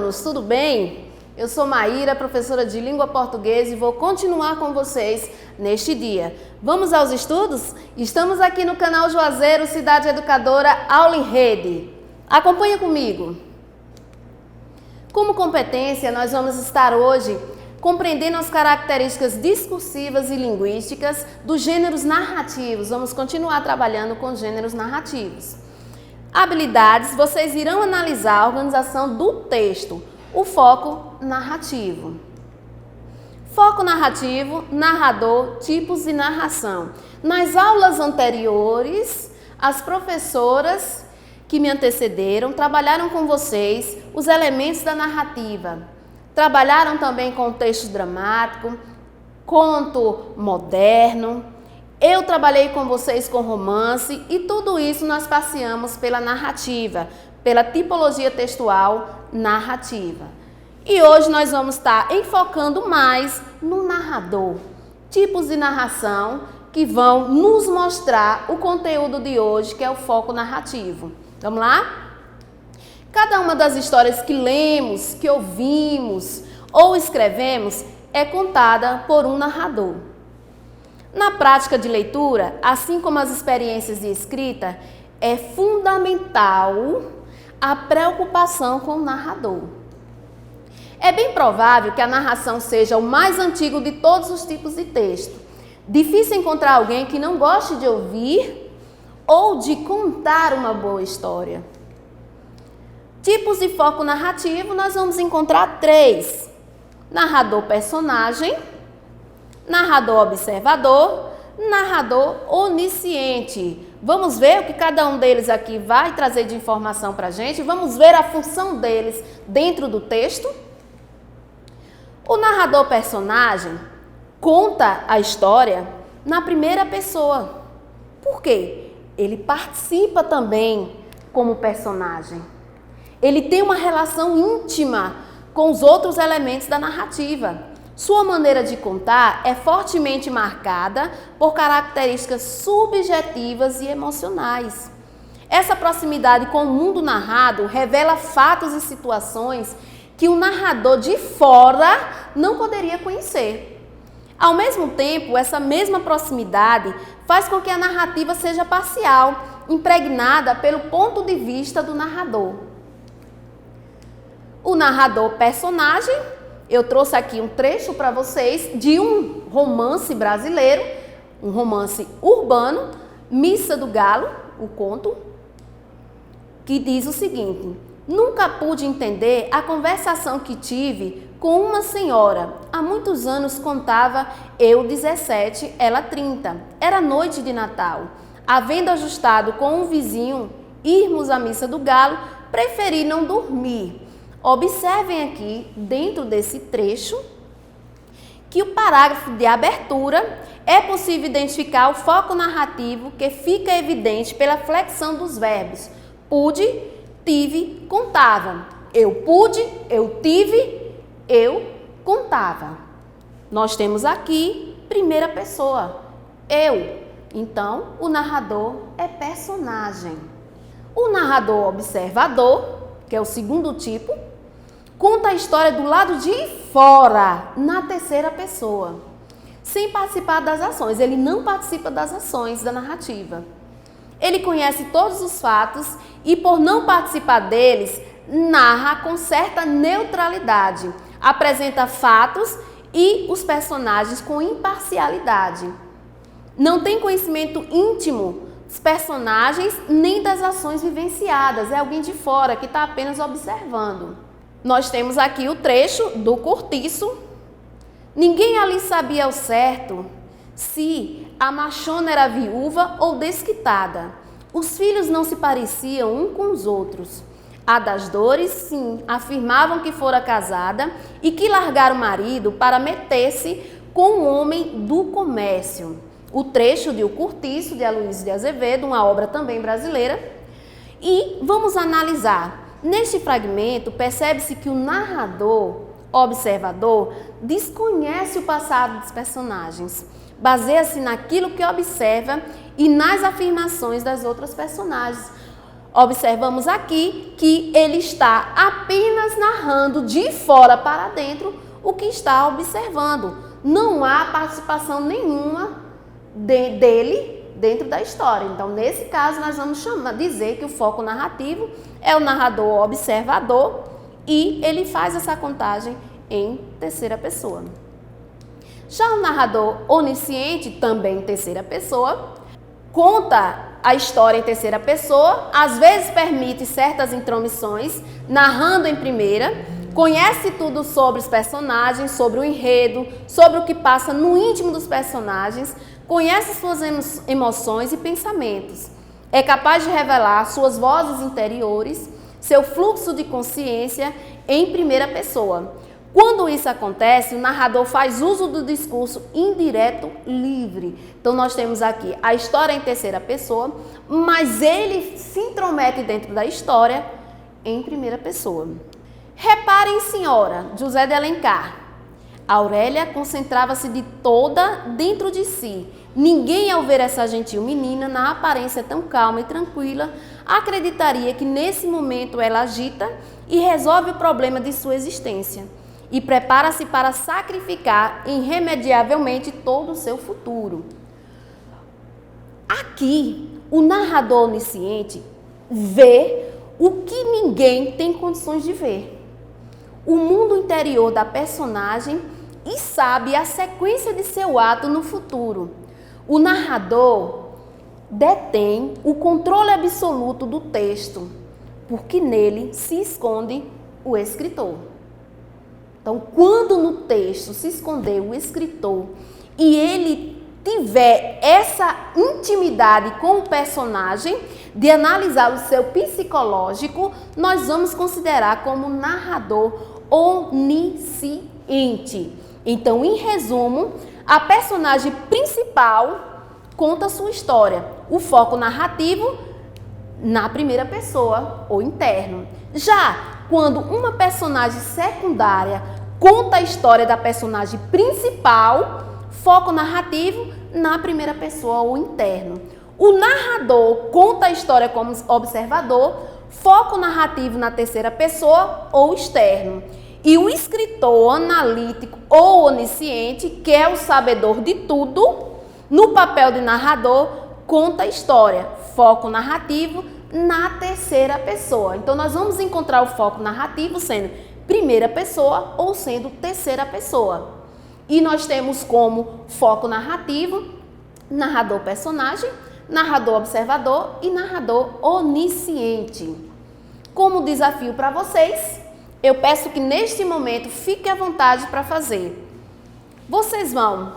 alunos, tudo bem? Eu sou Maíra, professora de língua portuguesa, e vou continuar com vocês neste dia. Vamos aos estudos? Estamos aqui no canal Juazeiro Cidade Educadora Aula em Rede. Acompanha comigo. Como competência, nós vamos estar hoje compreendendo as características discursivas e linguísticas dos gêneros narrativos. Vamos continuar trabalhando com gêneros narrativos. Habilidades, vocês irão analisar a organização do texto, o foco narrativo. Foco narrativo, narrador, tipos de narração. Nas aulas anteriores, as professoras que me antecederam trabalharam com vocês os elementos da narrativa. Trabalharam também com o texto dramático, conto moderno. Eu trabalhei com vocês com romance e tudo isso nós passeamos pela narrativa, pela tipologia textual narrativa. E hoje nós vamos estar enfocando mais no narrador, tipos de narração que vão nos mostrar o conteúdo de hoje, que é o foco narrativo. Vamos lá? Cada uma das histórias que lemos, que ouvimos ou escrevemos é contada por um narrador. Na prática de leitura, assim como as experiências de escrita, é fundamental a preocupação com o narrador. É bem provável que a narração seja o mais antigo de todos os tipos de texto. Difícil encontrar alguém que não goste de ouvir ou de contar uma boa história. Tipos de foco narrativo, nós vamos encontrar 3. Narrador-personagem, narrador-observador, narrador onisciente. Vamos ver o que cada um deles aqui vai trazer de informação para a gente. Vamos ver a função deles dentro do texto. O narrador-personagem conta a história na primeira pessoa. Por quê? Ele participa também como personagem. Ele tem uma relação íntima com os outros elementos da narrativa. Sua maneira de contar é fortemente marcada por características subjetivas e emocionais. Essa proximidade com o mundo narrado revela fatos e situações que o narrador de fora não poderia conhecer. Ao mesmo tempo, essa mesma proximidade faz com que a narrativa seja parcial, impregnada pelo ponto de vista do narrador. O narrador-personagem, eu trouxe aqui um trecho para vocês de um romance brasileiro, um romance urbano, Missa do Galo, o conto, que diz o seguinte: nunca pude entender a conversação que tive com uma senhora. Há muitos anos contava eu 17, ela 30. Era noite de Natal. Havendo ajustado com um vizinho irmos à Missa do Galo, preferi não dormir. Observem aqui, dentro desse trecho, que o parágrafo de abertura é possível identificar o foco narrativo que fica evidente pela flexão dos verbos. Pude, tive, contava. Eu pude, eu tive, eu contava. Nós temos aqui primeira pessoa, eu. Então, o narrador é personagem. O narrador observador, que é o segundo tipo, conta a história do lado de fora, na terceira pessoa, sem participar das ações. Ele não participa das ações da narrativa. Ele conhece todos os fatos e, por não participar deles, narra com certa neutralidade, apresenta fatos e os personagens com imparcialidade. Não tem conhecimento íntimo dos personagens nem das ações vivenciadas, é alguém de fora que está apenas observando. Nós temos aqui o trecho do Cortiço. Ninguém ali sabia ao certo se a machona era viúva ou desquitada. Os filhos não se pareciam um com os outros. A das dores, sim, afirmavam que fora casada e que largara o marido para meter-se com um homem do comércio. O trecho de O Cortiço, de Aloysio de Azevedo, uma obra também brasileira. E vamos analisar. Neste fragmento, percebe-se que o narrador, observador, desconhece o passado dos personagens. Baseia-se naquilo que observa e nas afirmações das outras personagens. Observamos aqui que ele está apenas narrando de fora para dentro o que está observando. Não há participação nenhuma dele dentro da história. Então, nesse caso, nós vamos dizer que o foco narrativo é o narrador observador e ele faz essa contagem em terceira pessoa. Já o narrador onisciente, também em terceira pessoa, conta a história em terceira pessoa, às vezes permite certas intromissões, narrando em primeira, conhece tudo sobre os personagens, sobre o enredo, sobre o que passa no íntimo dos personagens, conhece suas emoções e pensamentos. É capaz de revelar suas vozes interiores, seu fluxo de consciência em primeira pessoa. Quando isso acontece, o narrador faz uso do discurso indireto livre. Então, nós temos aqui a história em terceira pessoa, mas ele se intromete dentro da história em primeira pessoa. Reparem, senhora, José de Alencar. Aurélia concentrava-se de toda dentro de si. Ninguém, ao ver essa gentil menina, na aparência tão calma e tranquila, acreditaria que nesse momento ela agita e resolve o problema de sua existência e prepara-se para sacrificar irremediavelmente todo o seu futuro. Aqui, o narrador onisciente vê o que ninguém tem condições de ver. O mundo interior da personagem e sabe a sequência de seu ato no futuro. O narrador detém o controle absoluto do texto, porque nele se esconde o escritor. Então, quando no texto se esconder o escritor e ele tiver essa intimidade com o personagem, de analisar o seu psicológico, nós vamos considerar como narrador onisciente. Então, em resumo, a personagem principal conta a sua história. O foco narrativo na primeira pessoa ou interno. Já quando uma personagem secundária conta a história da personagem principal, foco narrativo na primeira pessoa ou interno. O narrador conta a história como observador, foco narrativo na terceira pessoa ou externo. E o escritor analítico ou onisciente, que é o sabedor de tudo, no papel de narrador, conta a história, foco narrativo na terceira pessoa. Então, nós vamos encontrar o foco narrativo sendo primeira pessoa ou sendo terceira pessoa. E nós temos como foco narrativo narrador personagem, narrador observador e narrador onisciente. Como desafio para vocês, eu peço que neste momento fique à vontade para fazer. Vocês vão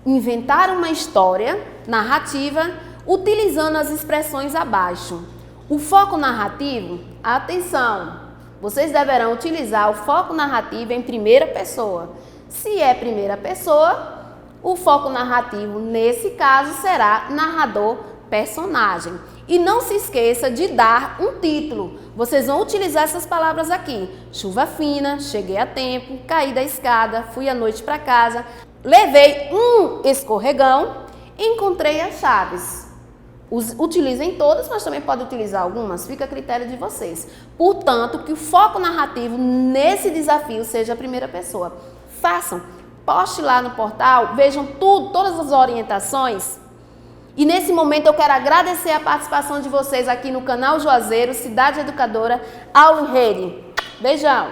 inventar uma história narrativa utilizando as expressões abaixo. O foco narrativo, atenção, vocês deverão utilizar o foco narrativo em primeira pessoa. Se é primeira pessoa, o foco narrativo nesse caso será narrador personagem. E não se esqueça de dar um título. Vocês vão utilizar essas palavras aqui. Chuva fina, cheguei a tempo, caí da escada, fui à noite para casa, levei um escorregão, encontrei as chaves. Utilizem todas, mas também pode utilizar algumas, fica a critério de vocês. Portanto, que o foco narrativo nesse desafio seja a primeira pessoa. Façam, poste lá no portal, vejam tudo, todas as orientações. E nesse momento eu quero agradecer a participação de vocês aqui no canal Juazeiro, Cidade Educadora, Aula em Rede. Beijão!